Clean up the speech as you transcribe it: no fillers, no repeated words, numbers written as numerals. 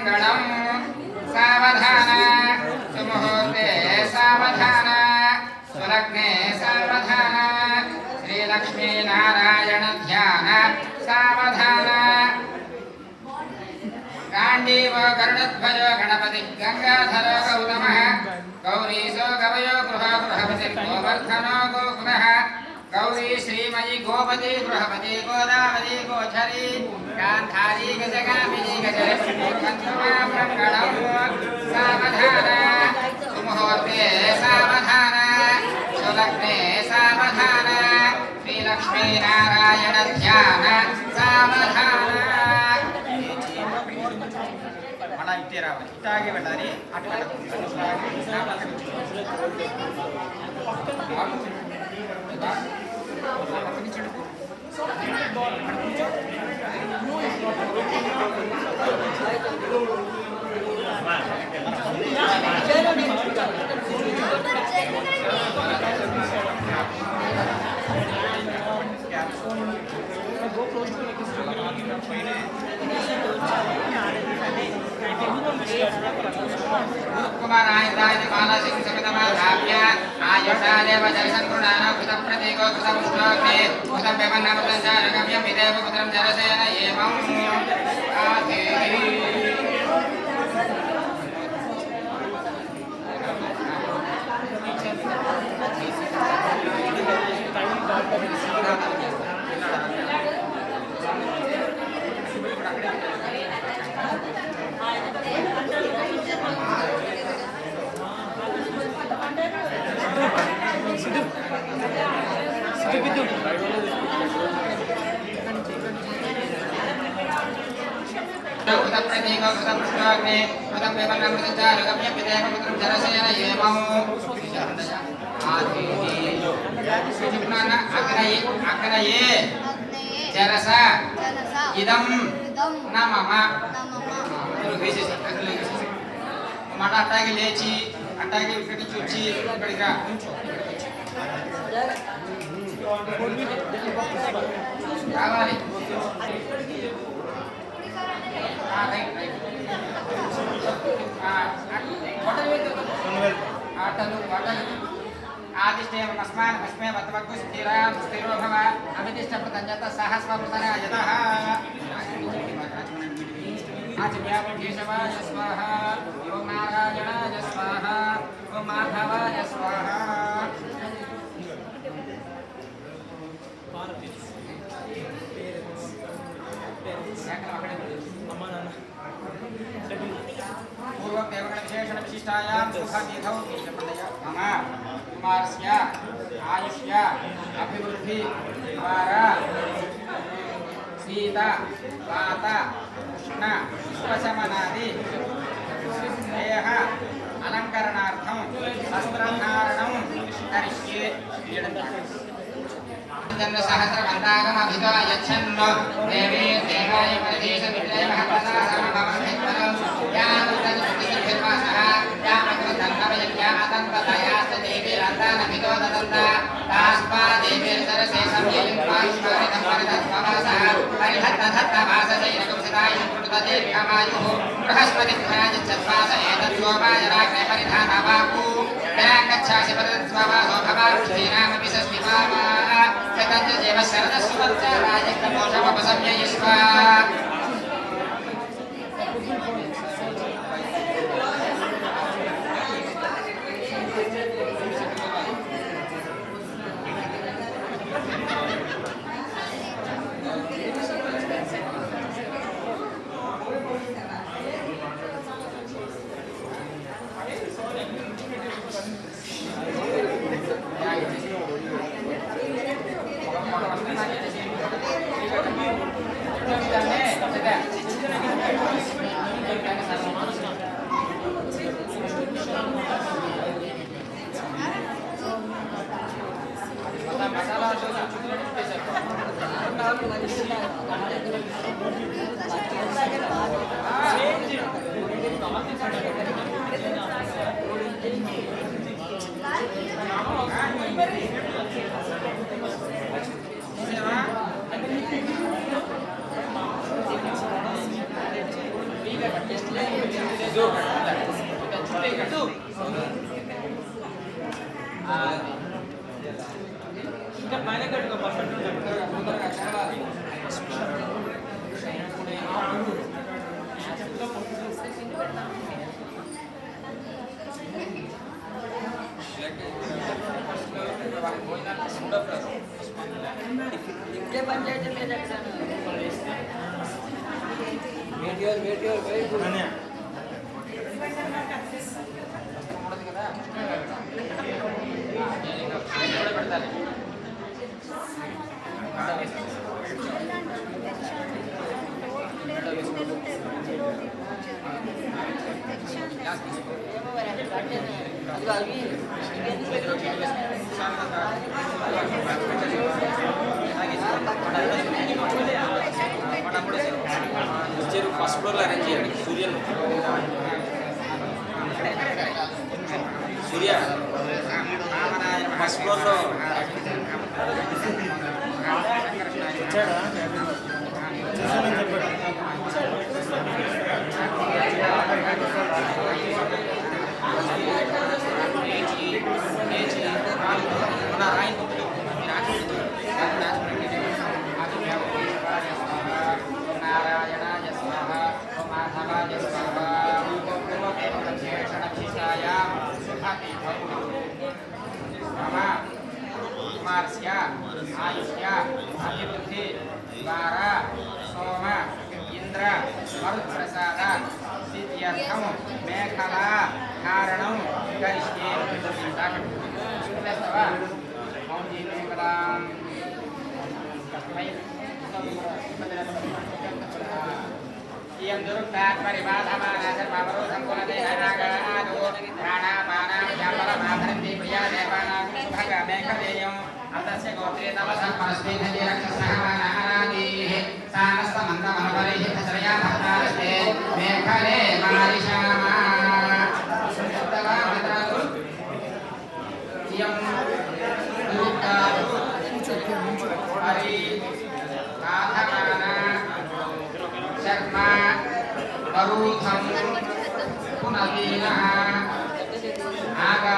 मंगलम सावधान सुमुहूर्ते सावधान सुलग्ने सावधान श्री लक्ष्मी नारायण ध्यान सावधान गांडीव गरुडध्वज गणपति गंगाधर गौतमः गौरीशो गवयो गृहपति गोवर्धनो गोकुलः गौरी श्रीमयी गोपति गृहपति गोदावरी गोचरी गांधारी गजगामिनी गजरक्षणं सावधान सुमुहूर्ते सावधान सुलग्ने सावधान श्रीलक्ष्मी नारायण ध्यान सावधान మళ్ళా ఇట్టే రావాలి ఇట్లాగే వెళ్ళాలి అటు कुमार आयुधाय माला सिंह समितमाधाप्य आयुषादेव जलसंकृणानां कृतं प्रतीको कृतं पुष्पोग्ने कृतं व्यवन्नमृतं च रगम्यं विदेव पुत्रं जलसेन एवम् आधेहि प्रतीको कृतं पुष्पोग्ने कृतं व्यवन्नमृतं च रगम्यं विदेव पुत्रं जलसेन एवम् आधेहि अग्नये जरस इदं न मम మాట అట్టాగే లేచి అట్టాగే ఇక్కడి నుంచి వచ్చి ఇక్కడికి రా రావాలి आदिष्टेव अस्मान् अस्मे वत्वक्तु स्थिरां स्थिरो भव अमितिष्ठप्रतञ्जत सहस्वप्रतनायतः आचम्यावधीशवाय स्वाहा ॐ नारायणाय स्वाहा ॐ माधवाय स्वाहा पूर्वं देवगणविशेषण विशिष्टायां सुखनिधौ मम कुमारस्य आयुष्य अभिवृद्धि द्वारा सीता वात उष्ण उपशमनादि देह अलङ्करणार्थं वस्त्रधारणं करिष्ये सहस्रमन्दागमभितो यच्छन्नो देवी देवाय परदेश विद्रय महत्वता समभवन्धित्वरं या उद्धतिर्वासः या अग्रधर्मवयज्ञा अतन्वदयाश्च देवीरन्तानभितो ददन्ता तास्मा देवीर्सरसे संययुक्त्वायुष्मानितं परिधत्ववासः परिधत्तधत्तवासशैनकुंसिताय कृतदेव्यमायुः बृहस्पतिभ्यायच्छद्वास एतत्सोमाय राज्ञे परिधानवाकु गच्छासि परिधत्ववासो भवारुष्ठीनामपि सस्मिवावा देव शरदस्वच्च राजक्रमोषमपसम्ययस्व ఇంకా పైన కట్టుకో పర్ఫెక్ట్ ఇట్లే పంచాయతీ మీద ఫస్ట్ ఫ్లోర్లో అరేంజ్ చేయండి సూర్య ఫస్ట్ ఫ్లోర్లో Marsya, Ayusya, Adipati, Vara, Soma, Indra, Maruprasada, Siddhyartham, Mekhala, Karanam, Karishye, Sudhastava, Maudi Mekalam, Yang duruktat paribadhamana sarvavaru sampunate anagadu prana mana jamala madharanti priya devana subhaga mekadeyam atasya gotre tavasam parasme khadi rakshasahana anadi sanasta manda manavarihi tasraya bhattaraste mekhale marishama suttava madratu yang duruktat pari badhamana Sarma Barutham Punadina Aga